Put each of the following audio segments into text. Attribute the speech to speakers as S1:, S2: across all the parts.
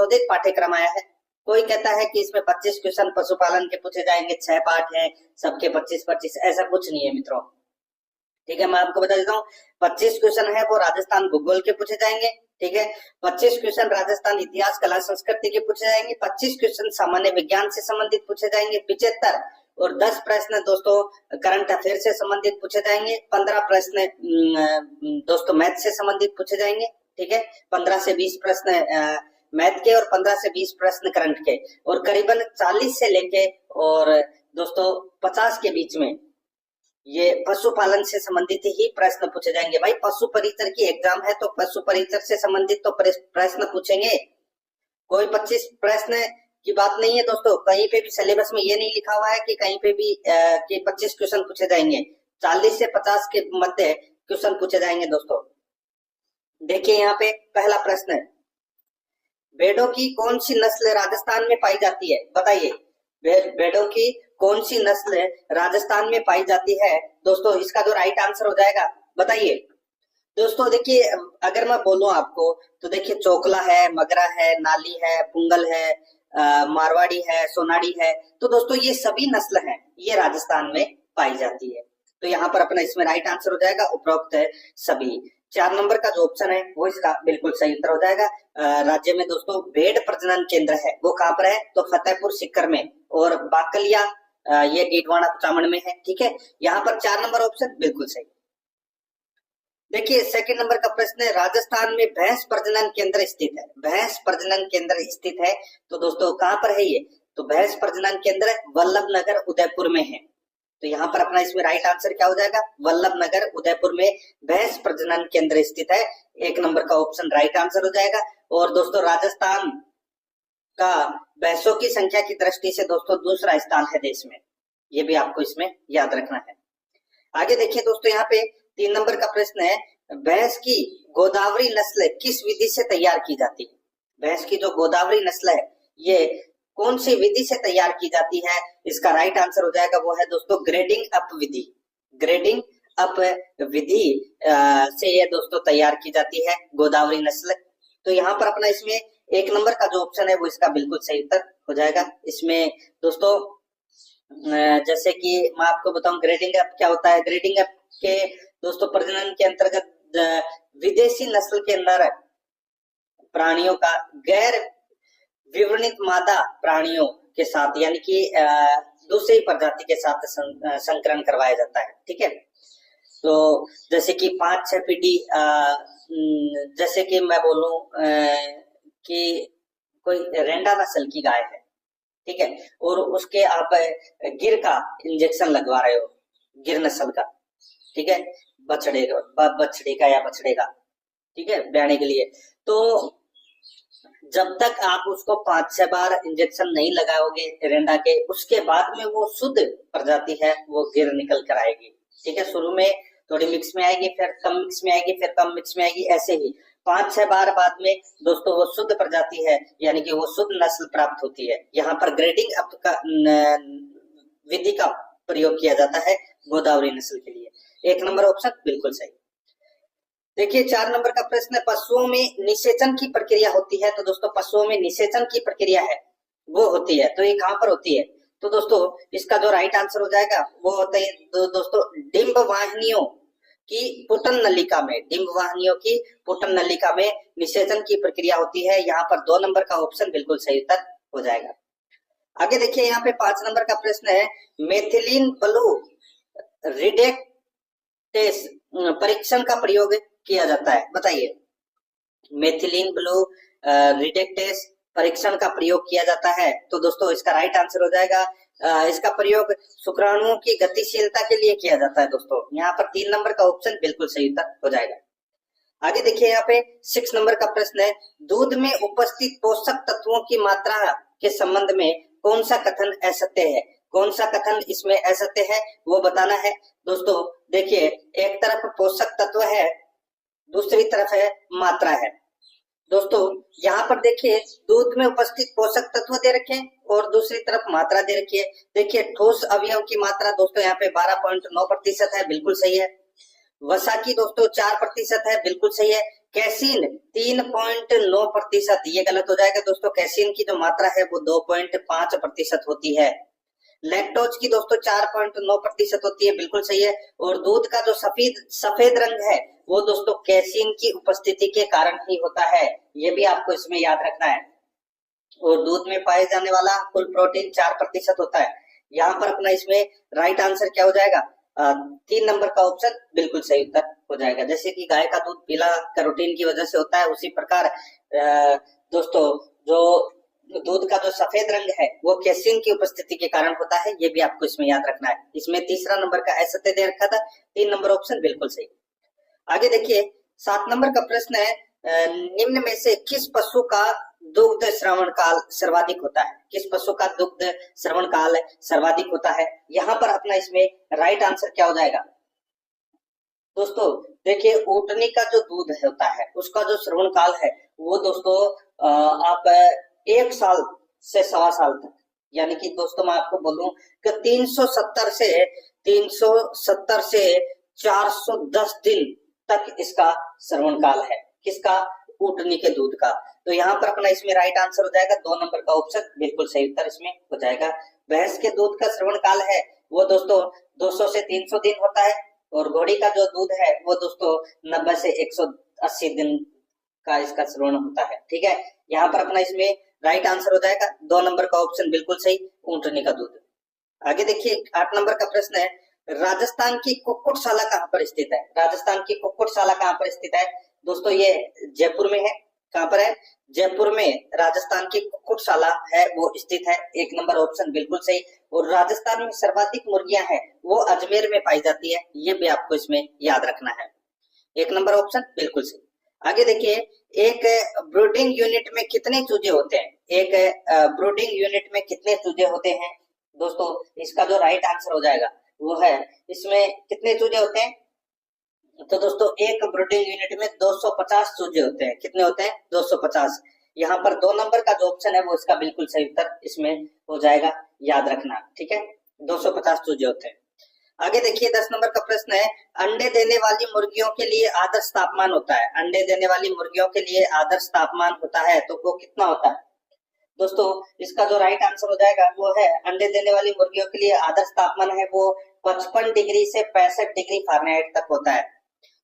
S1: संशोधित पाठ्यक्रम आया है। कोई कहता है कि इसमें 25 क्वेश्चन पशुपालन के पूछे जाएंगे, 6 पाठ हैं, सबके 25-25, ऐसा कुछ नहीं है मित्रों। ठीक है, मैं आपको बता देता हूँ 25 क्वेश्चन है वो राजस्थान भूगोल के पूछे जाएंगे। ठीक है, 25 क्वेश्चन राजस्थान इतिहास कला संस्कृति के पूछे जाएंगे, 25 क्वेश्चन सामान्य विज्ञान से संबंधित पूछे जाएंगे, 75 और 10 प्रश्न दोस्तों करंट अफेयर से संबंधित पूछे जाएंगे, 15 प्रश्न दोस्तों मैथ से संबंधित पूछे जाएंगे। ठीक है, 15 से 20 प्रश्न मैथ के और 15 से 20 प्रश्न करंट के, और करीबन 40 से लेके और दोस्तों 50 के बीच में ये पशुपालन से संबंधित ही प्रश्न पूछे जाएंगे। भाई पशु परिचर की एग्जाम है तो पशु परिचर से संबंधित तो प्रश्न पूछेंगे, कोई 25 प्रश्न की बात नहीं है दोस्तों। कहीं पे भी सिलेबस में ये नहीं लिखा हुआ है कि कहीं पे भी कि 25 क्वेश्चन पूछे जाएंगे, 40 से 50 के मध्य क्वेश्चन पूछे जाएंगे दोस्तों। देखिए यहाँ पे पहला प्रश्न है, भेड़ों की कौन सी नस्ल राजस्थान में पाई जाती है? बताइए, भेड़ों की कौन सी नस्ल राजस्थान में पाई जाती है? दोस्तों इसका जो राइट आंसर हो जाएगा बताइए। दोस्तों देखिए, अगर मैं बोलूं आपको तो देखिए चोकला है, मगरा है, नाली है, पुंगल है, मारवाड़ी है, सोनाड़ी है, तो दोस्तों ये सभी नस्ल हैं, ये राजस्थान में पाई जाती है। तो यहाँ पर अपना इसमें राइट आंसर हो जाएगा उपरोक्त है सभी। 4 नंबर का जो ऑप्शन है वो इसका बिल्कुल सही उत्तर हो जाएगा। राज्य में दोस्तों भेड़ प्रजनन केंद्र है वो कहाँ पर है? तो फतेहपुर सीकर में, और बाकलिया ये डीडवाना कुचामन में है। ठीक है, यहाँ पर 4 नंबर ऑप्शन बिल्कुल सही। देखिए सेकंड नंबर का प्रश्न है, राजस्थान में भैंस प्रजनन केंद्र स्थित है। भैंस प्रजनन केंद्र स्थित है तो दोस्तों कहाँ पर है ये? तो भैंस प्रजनन केंद्र वल्लभनगर उदयपुर में है। तो यहाँ पर अपना इसमें राइट आंसर क्या हो जाएगा? वल्लभनगर उदयपुर में भैंस प्रजनन केंद्र स्थित है। 1 नंबर का ऑप्शन राइट आंसर हो जाएगा। और दोस्तों राजस्थान का भैंसों की संख्या की दृष्टि से दोस्तों दूसरा स्थान है देश में, ये भी आपको इसमें याद रखना है। आगे देखिए दोस्तों, यहाँ पे 3 नंबर का प्रश्न है, भैंस की गोदावरी नस्ल किस विधि से तैयार की जाती है? भैंस की जो गोदावरी नस्ल है ये कौन सी विधि से तैयार की जाती है? इसका राइट आंसर हो जाएगा वो है दोस्तों ग्रेडिंग अप विधि। ग्रेडिंग अप विधि से ये दोस्तों तैयार की जाती है गोदावरी नस्ल। तो यहाँ पर अपना इसमें 1 नंबर का जो ऑप्शन है वो इसका बिल्कुल सही उत्तर हो जाएगा। इसमें दोस्तों जैसे कि मैं आपको बताऊं ग्रेडिंग अप क्या होता है। ग्रेडिंग अप के दोस्तों प्रजनन के अंतर्गत विदेशी नस्ल के अंदर प्राणियों का गैर विवरणित मादा प्राणियों के साथ यानी कि दूसरी प्रजाति के साथ संकरण करवाया जाता है। ठीक है, तो जैसे कि 5-6 पीढ़ी, जैसे कि मैं बोलूं कि कोई रेंडा नस्ल की गाय है, ठीक है, और उसके आप गिर का इंजेक्शन लगवा रहे हो, गिर नस्ल का, ठीक है, बछड़े का या बछड़े का, ठीक है, ब्याने के लिए। तो जब तक आप उसको 5-6 बार इंजेक्शन नहीं लगाओगे रेंडा के, उसके बाद में वो शुद्ध प्रजाति है वो गिर निकल कर आएगी। ठीक है, शुरू में थोड़ी मिक्स में आएगी, फिर कम मिक्स में आएगी, फिर कम मिक्स में आएगी, ऐसे ही 5-6 बार बाद में दोस्तों वो शुद्ध प्रजाति है यानी कि वो शुद्ध नस्ल प्राप्त होती है। यहाँ पर ग्रेडिंग अप का विधि का प्रयोग किया जाता है गोदावरी नस्ल के लिए। 1 नंबर ऑप्शन बिल्कुल सही। देखिए 4 नंबर का प्रश्न है, पशुओं में निषेचन की प्रक्रिया होती है। तो दोस्तों पशुओं में निषेचन की प्रक्रिया है वो होती है, तो ये कहाँ पर होती है? तो दोस्तों इसका जो राइट आंसर हो जाएगा वो होता है दोस्तों डिंब वाहिनियों की पुटन नलिका में। डिंब वाहिनियों की पुटन नलिका में निषेचन की प्रक्रिया होती है। यहाँ पर 2 नंबर का ऑप्शन बिल्कुल सही उत्तर हो जाएगा। आगे देखिए यहाँ पे 5 नंबर का प्रश्न है, मेथिलीन ब्लू रिडेक्टेस परीक्षण का प्रयोग किया जाता है। बताइए, मेथिलीन ब्लू रिडेक्टेस परीक्षण का प्रयोग किया जाता है। तो दोस्तों इसका राइट आंसर हो जाएगा, इसका प्रयोग शुक्राणुओं की गतिशीलता के लिए किया जाता है। दोस्तों यहाँ पर 3 नंबर का ऑप्शन बिल्कुल सही उत्तर हो जाएगा। आगे देखिए यहाँ पे 6 नंबर का प्रश्न है, दूध में उपस्थित पोषक तत्वों की मात्रा के संबंध में कौन सा कथन असत्य है? कौन सा कथन इसमें असत्य है वो बताना है। दोस्तों देखिए, एक तरफ पोषक तत्व है, दूसरी तरफ है मात्रा है। दोस्तों यहाँ पर देखिए दूध में उपस्थित पोषक तत्व दे रखे और दूसरी तरफ मात्रा दे रखी है। देखिए ठोस अवयव की मात्रा दोस्तों यहाँ पे 12.9% है, बिल्कुल सही है। वसा की दोस्तों 4% है, बिल्कुल सही है। कैसीन 3.9%, ये गलत हो जाएगा दोस्तों। कैसीन की जो मात्रा है वो 2.5% होती है। लैक्टोज की दोस्तों 4.9% होती है, बिल्कुल सही है। और दूध का जो सफेद सफेद रंग है वो दोस्तों कैसीन की उपस्थिति के कारण ही होता है, ये भी आपको इसमें याद रखना है। और दूध में पाए जाने वाला कुल प्रोटीन 4% होता है। यहाँ पर अपना इसमें राइट आंसर क्या हो जाएगा? 3 नंबर का ऑप्शन बिल्कुल सही उत्तर हो जाएगा। जैसे कि गाय का दूध पीला कैरोटीन की वजह से होता है, उसी प्रकार दोस्तों जो दूध का जो सफेद रंग है वो कैसीन की उपस्थिति के कारण होता है, ये भी आपको इसमें याद रखना है। इसमें तीसरा नंबर का ऐसे दे रखा था, 3 नंबर ऑप्शन बिल्कुल सही। आगे देखिए 7 नंबर का प्रश्न है, निम्न में से किस पशु का दुग्ध श्रवण काल सर्वाधिक होता है? किस पशु का दुग्ध श्रवण काल सर्वाधिक होता है? यहाँ पर अपना इसमें राइट आंसर क्या हो जाएगा दोस्तों? देखिए ऊँटनी का जो दूध होता है उसका जो श्रवण काल है वो दोस्तों आप 1 साल से 1.25 साल तक, यानी कि दोस्तों मैं आपको बोलूं कि 370 से 410 दिन तक इसका श्रवण काल है। किसका? ऊँटनी के दूध का। तो यहाँ पर अपना इसमें राइट आंसर हो जाएगा 2 नंबर का ऑप्शन बिल्कुल सही उत्तर इसमें हो जाएगा। भैंस के दूध का श्रवण काल है वो दोस्तों 200 से 300 दिन होता है। और घोड़ी का जो दूध है वो दोस्तों 90 से 180 दिन का इसका श्रवण होता है। ठीक है, यहाँ पर अपना इसमें राइट आंसर हो जाएगा 2 नंबर का ऑप्शन बिल्कुल सही, ऊँटनी का दूध। आगे देखिए 8 नंबर का प्रश्न है, राजस्थान की कुक्कुटशाला कहाँ पर स्थित है? राजस्थान की कुक्कुटशाला कहाँ पर स्थित है दोस्तों? ये जयपुर में है। कहाँ पर है? जयपुर में राजस्थान की कुक्कुटशाला है वो स्थित है, 1 नंबर ऑप्शन बिल्कुल सही। और राजस्थान में सर्वाधिक मुर्गियां हैं वो अजमेर में पाई जाती है, ये भी आपको इसमें याद रखना है, 1 नंबर ऑप्शन बिल्कुल सही। आगे देखिए एक ब्रूडिंग यूनिट में कितने चूजे होते हैं? एक ब्रूडिंग यूनिट में कितने चूजे होते हैं दोस्तों? इसका जो राइट आंसर हो जाएगा वो है, इसमें कितने चूजे होते हैं? तो दोस्तों एक ब्रूडिंग यूनिट में 250 चूजे होते हैं। कितने होते हैं? 250। यहाँ पर 2 नंबर का जो ऑप्शन है वो इसका बिल्कुल सही उत्तर इसमें हो जाएगा, याद रखना। ठीक है, 250 चूजे होते हैं। आगे देखिए 10 नंबर का प्रश्न है, अंडे देने वाली मुर्गियों के लिए आदर्श तापमान होता है। अंडे देने वाली मुर्गियों के लिए आदर्श तापमान होता है तो वो कितना होता है दोस्तों? इसका जो राइट आंसर हो जाएगा वो है, अंडे देने वाली मुर्गियों के लिए आदर्श तापमान है वो 55 डिग्री से 65 डिग्री फ़ारेनहाइट तक होता है।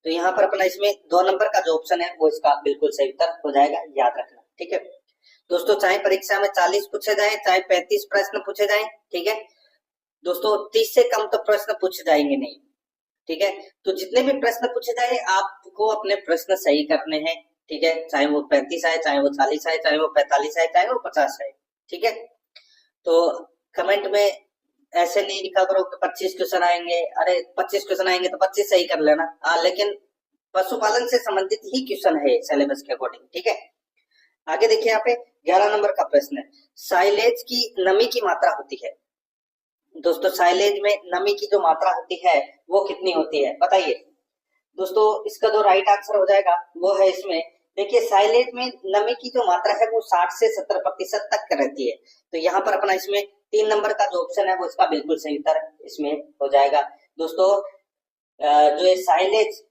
S1: तो यहाँ पर अपना इसमें 2 नंबर का जो ऑप्शन है वो इसका बिल्कुल सही उत्तर हो जाएगा, याद रखना। ठीक है दोस्तों, चाहे परीक्षा में 40 पूछे जाए चाहे 35 प्रश्न पूछे जाए, ठीक है दोस्तों, 30 से कम तो प्रश्न पूछे जाएंगे नहीं। ठीक है, तो जितने भी प्रश्न पूछे जाए आपको अपने प्रश्न सही करने हैं। ठीक है, चाहे वो 35 आए, चाहे वो 40 आए, चाहे वो 45 आए, चाहे वो 50 आए। ठीक है, तो कमेंट में ऐसे नहीं लिखा करो कि 25 क्वेश्चन आएंगे, अरे 25 क्वेश्चन आएंगे तो 25 सही कर लेना। लेकिन पशुपालन से संबंधित ही क्वेश्चन है सिलेबस के अकॉर्डिंग। ठीक है, आगे देखिए यहाँ पे 11 नंबर का प्रश्न है, साइलेज की नमी की मात्रा होती है दोस्तों, साइलेज में नमी की जो मात्रा होती है वो कितनी होती है बताइए दोस्तों? इसका जो राइट आंसर हो जाएगा वो है इसमें, देखिए साइलेज में नमी की जो मात्रा है वो 60 से 70% तक रहती है। तो यहाँ पर अपना इसमें 3 नंबर का जो ऑप्शन है वो इसका बिल्कुल सही उत्तर इसमें हो जाएगा दोस्तों। जो ये साइलेज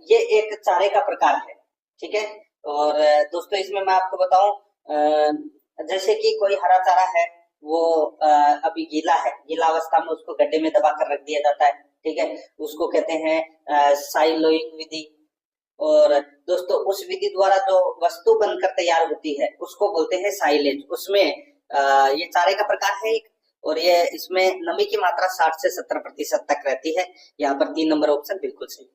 S1: ये एक चारे का प्रकार है। ठीक है, और दोस्तों इसमें मैं आपको बताऊं, जैसे कि कोई हरा चारा है वो अभी गीला है, गीला अवस्था में उसको गड्ढे में दबा कर रख दिया जाता है। ठीक है, उसको कहते हैं साइलोइंग विधि। और दोस्तों उस विधि द्वारा जो वस्तु बनकर तैयार होती है उसको बोलते हैं साइलेज। उसमें ये चारे का प्रकार है एक, और ये इसमें नमी की मात्रा 60 से 70% तक रहती है। यहाँ पर 3 नंबर ऑप्शन बिल्कुल सही।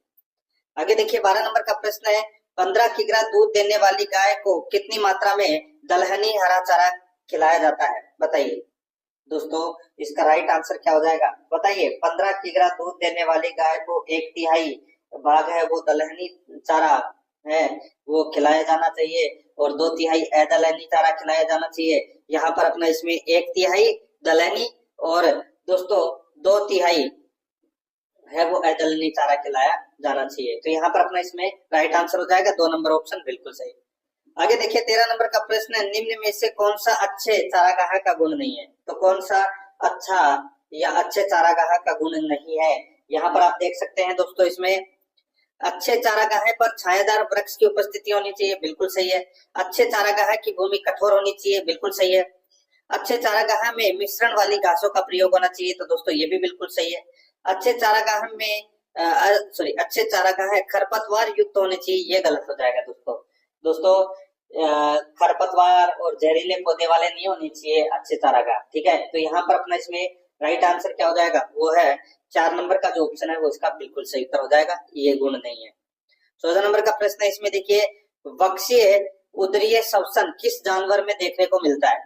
S1: आगे देखिए 12 नंबर का प्रश्न है, 15 किग्रा दूध देने वाली गाय को कितनी मात्रा में दलहनी हरा चारा खिलाया जाता है बताइए दोस्तों? इसका राइट आंसर क्या हो जाएगा बताइए? 15 किग्रा दूध देने वाली गाय को 1/3 भाग है वो दलहनी चारा है वो खिलाया जाना चाहिए, और 2/3 अदलहनी चारा खिलाया जाना चाहिए। यहाँ पर अपना इसमें 1/3 दलहनी और दोस्तों 2/3 है वो अदलहनी चारा खिलाया जाना चाहिए। तो यहाँ पर अपना इसमें राइट आंसर हो जाएगा 2 नंबर ऑप्शन बिल्कुल सही। आगे देखिए 13 नंबर का प्रश्न है, निम्न में से कौन सा अच्छे चारागाह का गुण नहीं है? तो कौन सा अच्छा या अच्छे चारागाह का गुण नहीं है? यहाँ पर आप देख सकते हैं दोस्तों, इसमें अच्छे चारागाह पर छायादार वृक्ष की उपस्थिति होनी चाहिए, बिल्कुल सही है। अच्छे चारागाह की भूमि कठोर होनी चाहिए, बिल्कुल सही है। अच्छे चारागाह में मिश्रण वाली घासों का प्रयोग होना चाहिए, तो दोस्तों ये भी बिल्कुल सही है। अच्छे चारागाह में अच्छे चारागाह खरपतवार युक्त होने चाहिए, ये गलत हो जाएगा दोस्तों। दोस्तों खरपतवार और जहरीले पौधे वाले नहीं होने चाहिए अच्छे चारागाह, ठीक है। तो यहाँ पर अपना इसमें राइट आंसर क्या हो जाएगा, वो है 4 नंबर का जो ऑप्शन है वो इसका बिल्कुल सही उत्तर हो जाएगा, ये गुण नहीं है। 14 नंबर का प्रश्न है, इसमें देखिए वक्षीय उदरीय श्वसन किस जानवर में देखने को मिलता है।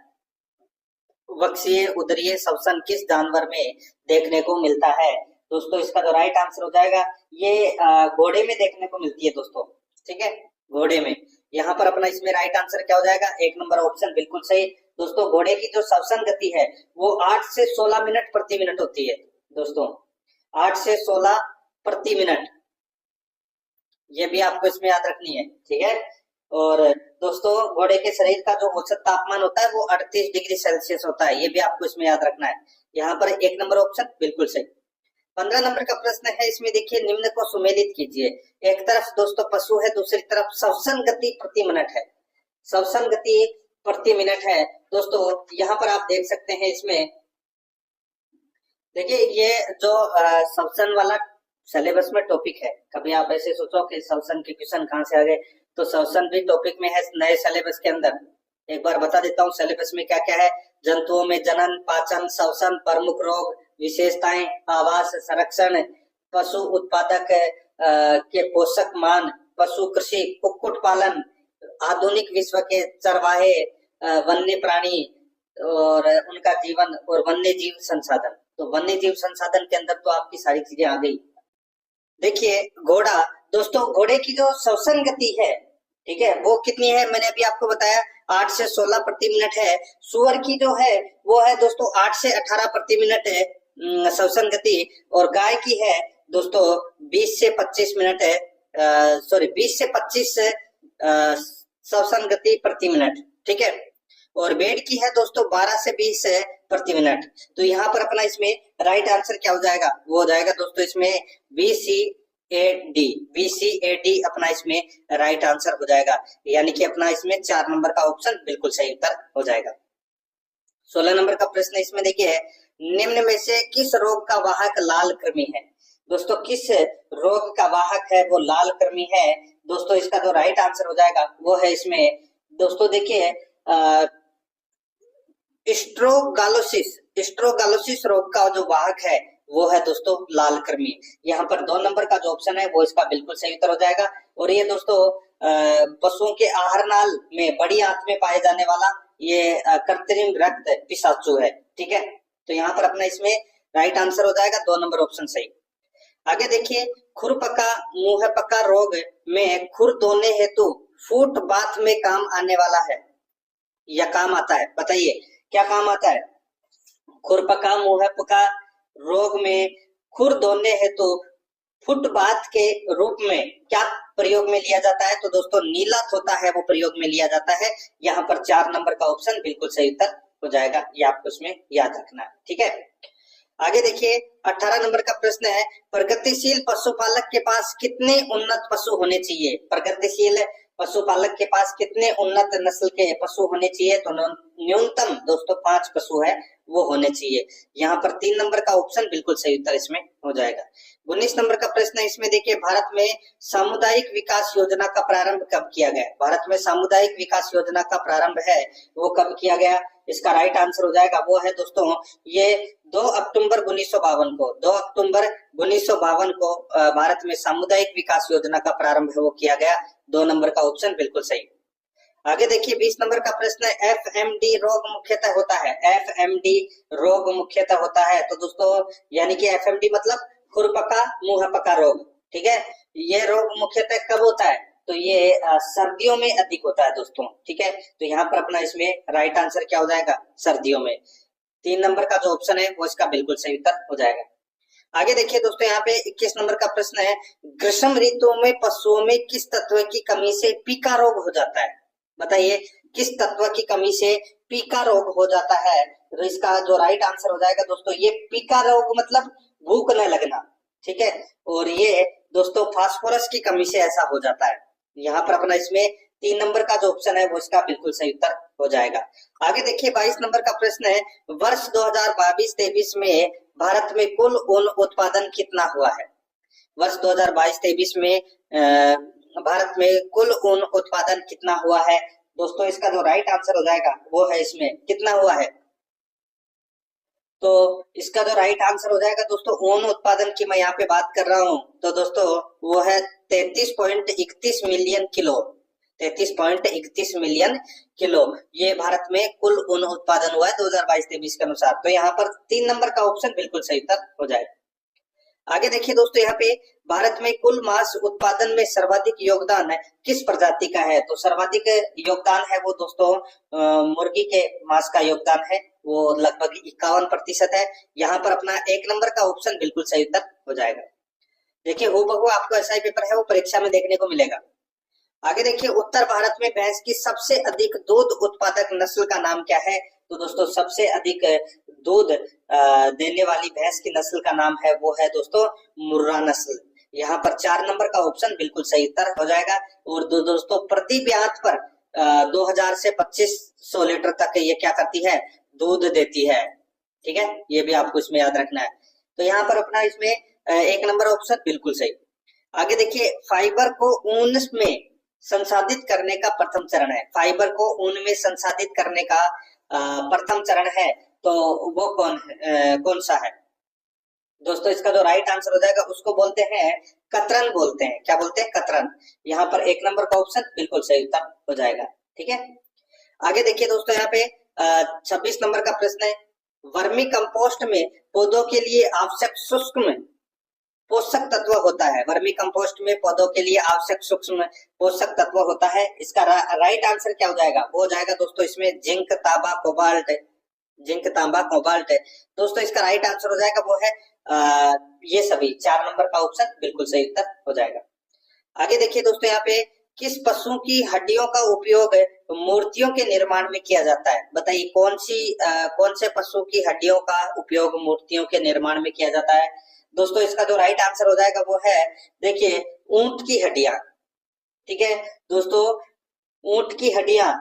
S1: वक्षीय उदरीय श्वसन किस जानवर में देखने को मिलता है, दोस्तों इसका जो राइट आंसर हो जाएगा ये घोड़े में देखने को मिलती है दोस्तों, ठीक है, घोड़े में। यहाँ पर अपना इसमें राइट आंसर क्या हो जाएगा, 1 नंबर ऑप्शन बिल्कुल सही। दोस्तों घोड़े की जो श्वसन गति है वो 8 से 16 मिनट प्रति मिनट होती है दोस्तों, 8 से 16 प्रति मिनट, ये भी आपको इसमें याद रखनी है, ठीक है। और दोस्तों घोड़े के शरीर का जो औसत तापमान होता है वो 38 डिग्री सेल्सियस होता है, ये भी आपको इसमें याद रखना है। यहाँ पर 1 नंबर ऑप्शन बिल्कुल सही। 15 नंबर का प्रश्न है, इसमें देखिए निम्न को सुमेलित कीजिए। एक तरफ दोस्तों पशु है, दूसरी तरफ श्वसन गति प्रति मिनट है, श्वसन गति प्रति मिनट है दोस्तों। यहाँ पर आप देख सकते हैं, इसमें देखिए ये जो श्वसन वाला सिलेबस में टॉपिक है, कभी आप ऐसे सोचो कि श्वसन के क्वेश्चन कहाँ से आ गए, तो श्वसन भी टॉपिक में है नए सिलेबस के अंदर। एक बार बता देता हूँ सिलेबस में क्या क्या है। जंतुओं में जनन, पाचन, श्वसन, प्रमुख रोग, विशेषताएं, आवास, संरक्षण, पशु उत्पादक के पोषक मान, पशु कृषि, कुक्कुट पालन, आधुनिक विश्व के चरवाहे, वन्य प्राणी और उनका जीवन, और वन्य जीव संसाधन। तो वन्य जीव संसाधन के अंदर तो आपकी सारी चीजें आ गई। देखिए घोड़ा, दोस्तों घोड़े की जो श्वसन गति है, ठीक है, वो कितनी है, मैंने अभी आपको बताया 8 से 16 प्रति मिनट है। सुअर की जो है वो है दोस्तों 8 से 18 प्रति मिनट है श्वसन गति, और गाय की है दोस्तों 20 से 25 मिनट है, 20 से 25 श्वसन गति प्रति मिनट, ठीक है। और भेड़ की है दोस्तों 12 से 20 प्रति मिनट। तो यहाँ पर अपना इसमें राइट आंसर क्या हो जाएगा, वो हो जाएगा दोस्तों इसमें VCAD अपना इसमें राइट आंसर हो जाएगा, यानी कि अपना इसमें 4 नंबर का ऑप्शन बिल्कुल सही उत्तर हो जाएगा। 16 नंबर का प्रश्न इसमें देखिए, निम्न में से किस रोग का वाहक लाल कृमि है। दोस्तों किस रोग का वाहक है वो लाल कृमि है, दोस्तों इसका जो राइट आंसर हो जाएगा वो है इसमें दोस्तों देखिए स्ट्रोगालोसिस रोग का जो वाहक है वो है दोस्तों लाल कृमि। यहाँ पर 2 नंबर का जो ऑप्शन है वो इसका बिल्कुल सही उत्तर हो जाएगा। और ये दोस्तों पशुओं के आहार नाल में बड़ी आंत में पाए जाने वाला ये कृत्रिम रक्त पिशाचु है, ठीक है। तो यहाँ पर अपना इसमें राइट आंसर हो जाएगा 2 नंबर ऑप्शन सही। आगे देखिए, खुरपका मुंहपका रोग में खुर धोने हेतु फुट बाथ में काम आने वाला है या काम आता है, बताइए क्या काम आता है। खुरपका मुंहपका रोग में खुर धोने हेतु फुटबाथ के रूप में क्या प्रयोग में लिया जाता है, तो दोस्तों नीला थोथा है वो प्रयोग में लिया जाता है। यहाँ पर 4 नंबर का ऑप्शन बिल्कुल सही उत्तर हो जाएगा, ये आपको इसमें याद रखना है, ठीक है। आगे देखिए 18 नंबर का प्रश्न है, प्रगतिशील पशुपालक के पास कितने उन्नत पशु होने चाहिए। प्रगतिशील पशुपालक के पास कितने उन्नत नस्ल के पशु होने चाहिए, तो न्यूनतम दोस्तों 5 पशु है वो होने चाहिए। यहाँ पर 3 नंबर का ऑप्शन बिल्कुल सही उत्तर इसमें हो जाएगा। 19 नंबर का प्रश्न है, इसमें देखिए भारत में सामुदायिक विकास योजना का प्रारंभ कब किया गया। भारत में सामुदायिक विकास योजना का प्रारंभ है वो कब किया गया, इसका राइट आंसर हो जाएगा वो है दोस्तों ये 2 अक्टूबर 1952 को, 2 अक्टूबर 1952 को भारत में सामुदायिक विकास योजना का प्रारंभ है वो किया गया। 2 नंबर का ऑप्शन बिल्कुल सही। आगे देखिए 20 नंबर का प्रश्न है, FMD रोग मुख्यतः होता है। FMD रोग मुख्यतः होता है, तो दोस्तों यानी कि FMD मतलब खुरपका मुंहपका रोग, ठीक है। ये रोग मुख्यतः कब होता है, तो ये सर्दियों में अधिक होता है दोस्तों, ठीक है। तो यहाँ पर अपना इसमें राइट आंसर क्या हो जाएगा, सर्दियों में। 3 नंबर का जो ऑप्शन है वो इसका बिल्कुल सही उत्तर हो जाएगा। आगे देखिए दोस्तों यहाँ पे 21 नंबर का प्रश्न है, ग्रीष्म ऋतु में पशुओं में किस तत्व की कमी से पीका रोग हो जाता है। बताइए किस तत्व की कमी से पीका रोग हो जाता है, तो इसका जो राइट आंसर हो जाएगा दोस्तों ये पीका रोग मतलब भूख न लगना, ठीक है। और ये दोस्तों फास्फोरस की कमी से ऐसा हो जाता है। यहाँ पर अपना इसमें 3 नंबर का जो ऑप्शन है वो इसका बिल्कुल सही उत्तर हो जाएगा। आगे देखिए 22 नंबर का प्रश्न है, वर्ष 2022-23 में भारत में कुल ऊन उत्पादन कितना हुआ है? वर्ष 2022-23 में भारत में कुल ऊन उत्पादन कितना हुआ है? दोस्तों इसका जो राइट आंसर हो जाएगा वो है इसमें कितना हुआ है, तो इसका जो राइट आंसर हो जाएगा दोस्तों, ऊन उत्पादन की मैं यहाँ पे बात कर रहा हूँ, तो दोस्तों वो है 33.31 मिलियन किलो। 33.31 मिलियन किलो ये भारत में कुल ऊन उत्पादन हुआ है 2022-23 के अनुसार। तो यहाँ पर 3 नंबर का ऑप्शन बिल्कुल सही उत्तर हो जाएगा। आगे देखिए दोस्तों, यहाँ पे भारत में कुल मांस उत्पादन में सर्वाधिक योगदान किस प्रजाति का है? तो सर्वाधिक योगदान है वो दोस्तों मुर्गी के मांस का योगदान है, वो लगभग 51% है। यहाँ पर अपना 1 नंबर का ऑप्शन बिल्कुल सही उत्तर हो जाएगा। देखिए हूबहू आपको ऐसा ही पेपर है वो परीक्षा में देखने को मिलेगा। आगे देखिए, उत्तर भारत में भैंस की सबसे अधिक दूध उत्पादक नस्ल का नाम क्या है? तो दोस्तों सबसे अधिक दूध देने वाली भैंस की नस्ल का नाम है वो है दोस्तों मुर्रा नस्ल। यहाँ पर 4 नंबर का ऑप्शन बिल्कुल सही उत्तर हो जाएगा। और दोस्तों प्रति ब्यात पर 2000 से 2500 लीटर तक ये क्या करती है, दूध देती है। ठीक है, ये भी आपको इसमें याद रखना है। तो यहाँ पर अपना इसमें 1 नंबर ऑप्शन बिल्कुल सही। आगे देखिए, फाइबर को ऊन में संसाधित करने का प्रथम चरण है। फाइबर को ऊन में संसाधित करने का प्रथम चरण है, तो वो कौन सा है? दोस्तों इसका जो राइट आंसर हो जाएगा उसको बोलते हैं कतरन बोलते हैं। क्या बोलते हैं? कतरन। यहाँ पर 1 नंबर का ऑप्शन बिल्कुल सही उत्तर हो जाएगा। ठीक है, आगे देखिए दोस्तों, यहाँ पे 26 नंबर का प्रश्न है, वर्मी कंपोस्ट में पौधों के लिए आवश्यक सूक्ष्म पोषक तत्व होता है। वर्मी कंपोस्ट में पौधों के लिए आवश्यक सूक्ष्म पोषक तत्व होता है। इसका राइट आंसर क्या हो जाएगा? वो हो जाएगा दोस्तों इसमें जिंक, तांबा, कोबाल्ट। जिंक, तांबा, कोबाल्ट है दोस्तों, इसका राइट आंसर हो जाएगा वो है ये सभी। 4 नंबर का ऑप्शन बिल्कुल सही उत्तर हो जाएगा। आगे देखिए दोस्तों, यहाँ पे किस पशु की हड्डियों का उपयोग मूर्तियों के निर्माण में किया जाता है? बताइए कौन से पशु की हड्डियों का उपयोग मूर्तियों के निर्माण में किया जाता है? दोस्तों इसका जो राइट आंसर हो जाएगा वो है, देखिए, ऊंट की हड्डियां। ठीक है दोस्तों, ऊंट की हड्डियां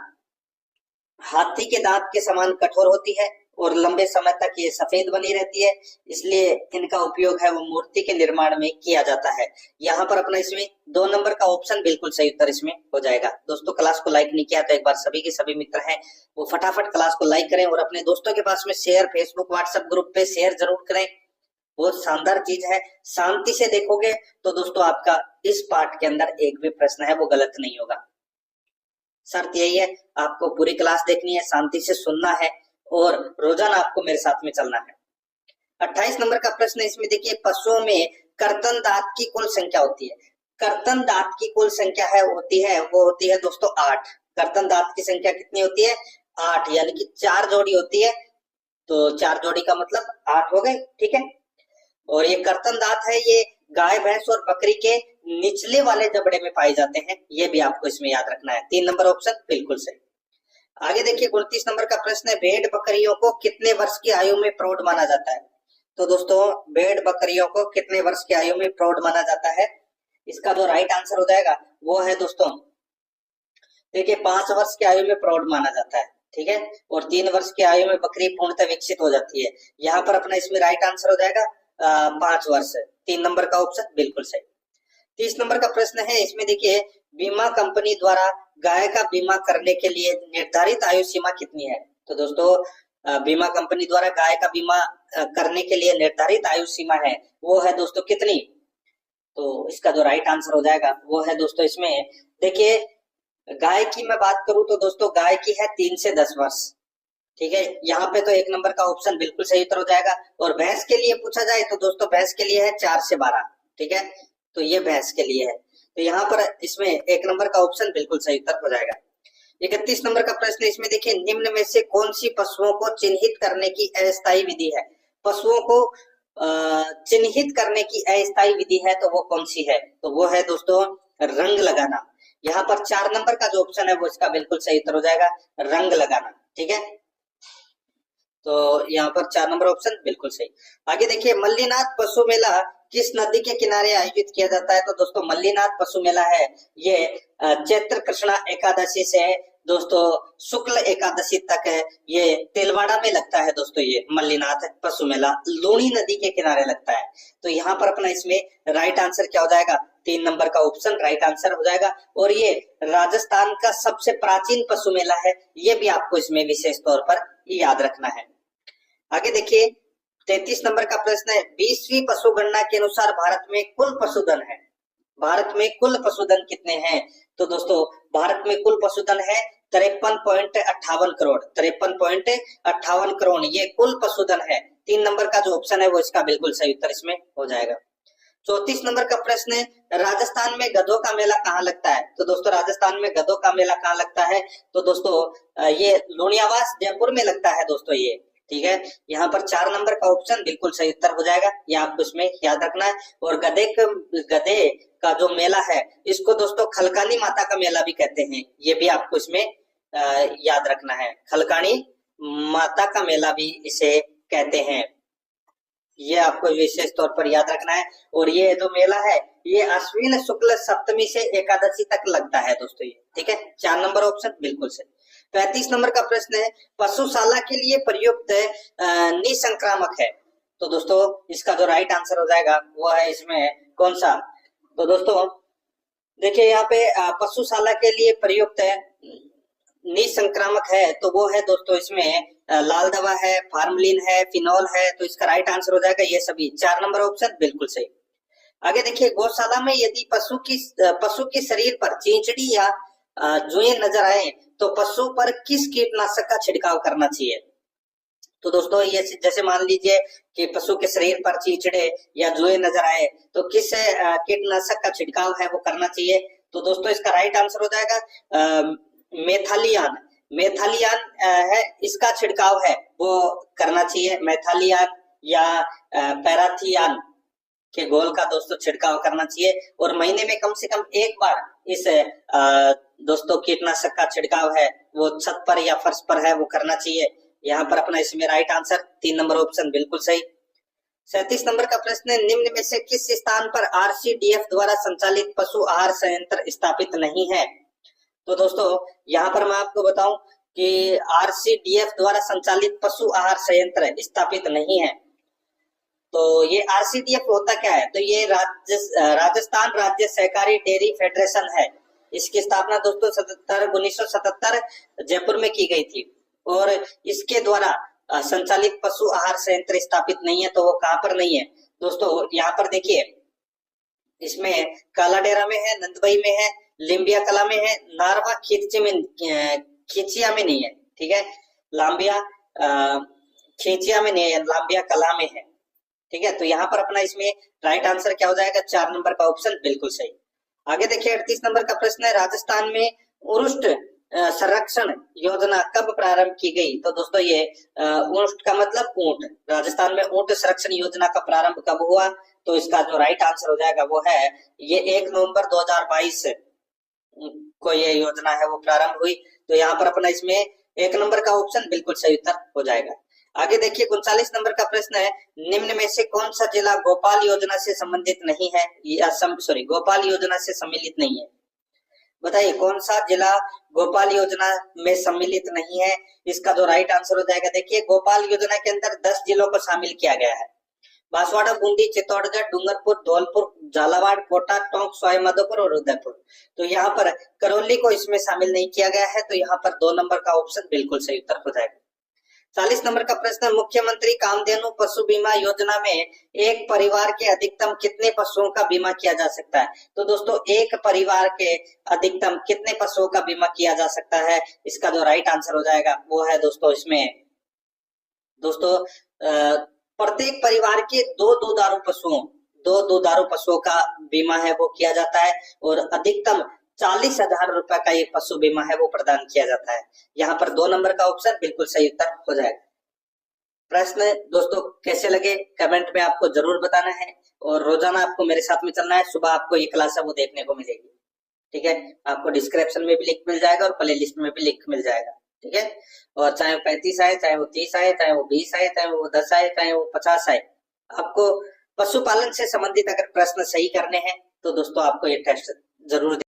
S1: हाथी के दांत के समान कठोर होती है और लंबे समय तक ये सफेद बनी रहती है, इसलिए इनका उपयोग है वो मूर्ति के निर्माण में किया जाता है। यहाँ पर अपना इसमें 2 नंबर का ऑप्शन बिल्कुल सही उत्तर इसमें हो जाएगा। दोस्तों क्लास को लाइक नहीं किया तो एक बार सभी के सभी मित्र हैं वो फटाफट क्लास को लाइक करें और अपने दोस्तों के पास में शेयर, फेसबुक व्हाट्सएप ग्रुप पे शेयर जरूर करें। बहुत शानदार चीज है, शांति से देखोगे तो दोस्तों आपका इस पार्ट के अंदर एक भी प्रश्न है वो गलत नहीं होगा। शर्त यही है, आपको पूरी क्लास देखनी है, शांति से सुनना है और रोजाना आपको मेरे साथ में चलना है। 28 नंबर का प्रश्न इसमें देखिए, पशुओं में कर्तन दांत की कुल संख्या होती है। कर्तन दांत की कुल संख्या वो होती है दोस्तों 8। कर्तन दांत की संख्या कितनी होती है? 8, यानी कि 4 जोड़ी होती है, तो 4 जोड़ी का मतलब 8 हो गए। ठीक है, और ये कर्तन दांत है ये गाय, भैंस और बकरी के निचले वाले जबड़े में पाए जाते हैं, ये भी आपको इसमें याद रखना है। 3 नंबर ऑप्शन बिल्कुल सही। आगे देखिए 29 नंबर का प्रश्न है, भेड़ बकरियों को कितने वर्ष की आयु में प्रौढ़ माना जाता है? तो दोस्तों भेड़ बकरियों को कितने वर्ष की आयु में प्रौढ़ माना जाता है? इसका जो राइट आंसर हो जाएगा वो है दोस्तों, देखिए 5 वर्ष की आयु में प्रौढ़ माना जाता है। ठीक है, और 3 वर्ष की आयु में बकरी पूर्णतः विकसित हो जाती है। यहाँ पर अपना इसमें राइट आंसर हो जाएगा 5 वर्ष। 3 नंबर का ऑप्शन बिल्कुल सही। 30 नंबर का प्रश्न है, इसमें देखिए, बीमा कंपनी द्वारा गाय का बीमा करने के लिए निर्धारित आयु सीमा कितनी है? तो दोस्तों बीमा कंपनी द्वारा गाय का बीमा करने के लिए निर्धारित आयु सीमा है वो है दोस्तों कितनी? तो इसका जो राइट आंसर हो जाएगा वो है दोस्तों इसमें, देखिए, गाय की मैं बात करूं तो दोस्तों गाय की है 3 से 10 वर्ष। ठीक है, यहाँ पे तो 1 नंबर का ऑप्शन बिल्कुल सही उत्तर हो जाएगा। और भैंस के लिए पूछा जाए तो दोस्तों भैंस के लिए है 4 से 12। ठीक है, तो ये भैंस के लिए है, तो यहाँ पर इसमें 1 नंबर का ऑप्शन बिल्कुल सही उत्तर हो जाएगा। 31 नंबर का प्रश्न इसमें देखिए, निम्न में से कौन सी पशुओं को चिन्हित करने की अस्थायी विधि है? पशुओं को चिन्हित करने की अस्थायी विधि है तो वो कौन सी है? तो वो है दोस्तों रंग लगाना। यहाँ पर 4 नंबर का जो ऑप्शन है वो इसका बिल्कुल सही उत्तर हो जाएगा, रंग लगाना। ठीक है, तो यहाँ पर 4 नंबर ऑप्शन बिल्कुल सही। आगे देखिए, मल्लीनाथ पशु मेला किस नदी के किनारे आयोजित किया जाता है? तो दोस्तों मल्लीनाथ पशु मेला है ये चैत्र कृष्णा एकादशी से दोस्तों शुक्ल एकादशी तक है, ये तेलवाड़ा में लगता है दोस्तों। ये मल्लीनाथ पशु मेला लूनी नदी के किनारे लगता है। तो यहाँ पर अपना इसमें राइट आंसर क्या हो जाएगा? 3 नंबर का ऑप्शन राइट आंसर हो जाएगा। और ये राजस्थान का सबसे प्राचीन पशु मेला है, ये भी आपको इसमें विशेष तौर पर याद रखना है। आगे देखिए 33 नंबर का प्रश्न है, 20वीं पशु गणना के अनुसार भारत में कुल पशुधन है, भारत में कुल पशुधन कितने हैं? तो दोस्तों भारत में कुल पशुधन है 53.58 करोड़, 53.58 करोड़ ये कुल पशुधन है। 3 नंबर का जो ऑप्शन है वो इसका बिल्कुल सही उत्तर इसमें हो जाएगा। 34 नंबर का प्रश्न है, राजस्थान में गधों का मेला कहाँ लगता है? तो दोस्तों राजस्थान में गधों का मेला कहाँ लगता है? तो दोस्तों ये लुणियावास जयपुर में लगता है दोस्तों ये, ठीक है। यहाँ पर 4 नंबर का ऑप्शन बिल्कुल सही उत्तर हो जाएगा, ये आपको इसमें याद रखना है। और गधे का जो मेला है इसको दोस्तों खलकानी माता का मेला भी कहते हैं, ये भी आपको इसमें याद रखना है। खलकानी माता का मेला भी इसे कहते हैं, ये आपको विशेष तौर पर याद रखना है। और ये जो मेला है ये अश्विन शुक्ल सप्तमी से एकादशी तक लगता है दोस्तों ये, ठीक है। 4 नंबर ऑप्शन बिल्कुल सही। 35 नंबर का प्रश्न है, पशुशाला के लिए प्रयुक्त निसंक्रामक है। तो दोस्तों इसका जो राइट आंसर हो जाएगा वो है इसमें कौन सा? तो दोस्तों देखिए यहाँ पे पशुशाला के लिए प्रयुक्त निसंक्रामक है तो वो है दोस्तों इसमें लाल दवा है, फार्मलिन है, फिनोल है। तो इसका राइट आंसर हो जाएगा ये सभी। 4 नंबर ऑप्शन बिल्कुल सही। आगे देखिए गौशाला में यदि पशु के शरीर पर चींचड़ी या जुएं नजर आए तो पशु पर किस कीटनाशक का छिड़काव करना चाहिए? तो दोस्तों ये जैसे मान लीजिए कि पशु के शरीर पर चींचड़े या जुएं नजर आए तो किस कीटनाशक का छिड़काव है वो करना चाहिए? तो दोस्तों इसका राइट आंसर हो जाएगा मेथालियान। मेथालियान है इसका छिड़काव है वो करना चाहिए, मेथालियान या पैराथियान के घोल का दोस्तों छिड़काव करना चाहिए। और महीने में कम से कम एक बार इस दोस्तों कीटनाशक का छिड़काव है वो छत पर या फर्श पर है वो करना चाहिए। यहाँ पर अपना इसमें राइट आंसर 3 नंबर ऑप्शन बिल्कुल सही। 37 नंबर का प्रश्न है, निम्न में से किस स्थान पर आरसीडीएफ द्वारा संचालित पशु आहार संयंत्र स्थापित नहीं है? तो दोस्तों यहाँ पर मैं आपको बताऊं कि आरसीडीएफ द्वारा संचालित पशु आहार संयंत्र स्थापित नहीं है। तो ये आरसीडीएफ होता क्या है? तो ये राजस्थान राज्य सहकारी डेयरी फेडरेशन है। इसकी स्थापना दोस्तों 1977 जयपुर में की गई थी और इसके द्वारा संचालित पशु आहार संयंत्र स्थापित नहीं है। तो वो कहाँ पर नहीं है दोस्तों? यहाँ पर देखिए इसमें कालाडेरा में है, नंदबई में है, लिम्बिया कला में है, नारवा खींचिया में नहीं है, ठीक है। लांबिया खींचिया में नहीं है, लांबिया कला में है, ठीक है। तो यहाँ पर अपना इसमें राइट आंसर क्या हो जाएगा? 4 नंबर का ऑप्शन बिल्कुल सही। आगे देखिए 38 नंबर का प्रश्न है, राजस्थान में उरुष्ट संरक्षण योजना कब प्रारंभ की गई? तो दोस्तों ये उरुष्ट का मतलब ऊंट, राजस्थान में ऊंट संरक्षण योजना का प्रारंभ कब हुआ? तो इसका जो राइट आंसर हो जाएगा वो है ये 1 नवंबर 2022 को ये योजना है वो प्रारंभ हुई। तो यहाँ पर अपना इसमें 1 नंबर का ऑप्शन बिल्कुल सही उत्तर हो जाएगा। आगे देखिए 39 नंबर का प्रश्न है, निम्न में से कौन सा जिला गोपाल योजना से संबंधित नहीं है या गोपाल योजना से सम्मिलित नहीं है? बताइए कौन सा जिला गोपाल योजना में सम्मिलित नहीं है? इसका जो राइट आंसर हो जाएगा देखिए गोपाल योजना के अंदर 10 जिलों को शामिल किया गया है। बांसवाड़ा, बूंदी, चित्तौड़गढ़, डूंगरपुर, धौलपुर, झालावाड़, कोटा, टोंक, सवाई माधोपुर और उदयपुर। तो यहाँ पर करौली को इसमें शामिल नहीं किया गया है। तो यहाँ पर 2 नंबर का ऑप्शन बिल्कुल सही उत्तर हो जाएगा। 40 नंबर का प्रश्न, मुख्यमंत्री कामधेनु पशु बीमा योजना में एक परिवार के अधिकतम कितने पशुओं का बीमा किया जा सकता है? तो दोस्तों एक परिवार के अधिकतम कितने पशुओं का बीमा किया जा सकता है? इसका जो राइट आंसर हो जाएगा वो है दोस्तों इसमें प्रत्येक परिवार के 2 दुधारू पशुओं का बीमा है वो किया जाता है और अधिकतम 40,000 रुपए का ये पशु बीमा है वो प्रदान किया जाता है। यहाँ पर 2 नंबर का ऑप्शन बिल्कुल सही उत्तर हो जाएगा। प्रश्न दोस्तों कैसे लगे कमेंट में आपको जरूर बताना है और रोजाना आपको मेरे साथ में चलना है। सुबह आपको ये क्लास है वो देखने को मिलेगी, ठीक है। आपको डिस्क्रिप्शन में भी लिंक मिल जाएगा और प्ले लिस्ट में भी लिंक मिल जाएगा, ठीक है। और चाहे वो 35 आए, चाहे वो 30 आए, चाहे वो 20 आए, चाहे वो 10 आए, चाहे वो 50 आए, आपको पशुपालन से संबंधित अगर प्रश्न सही करने हैं तो दोस्तों आपको ये टेस्ट जरूर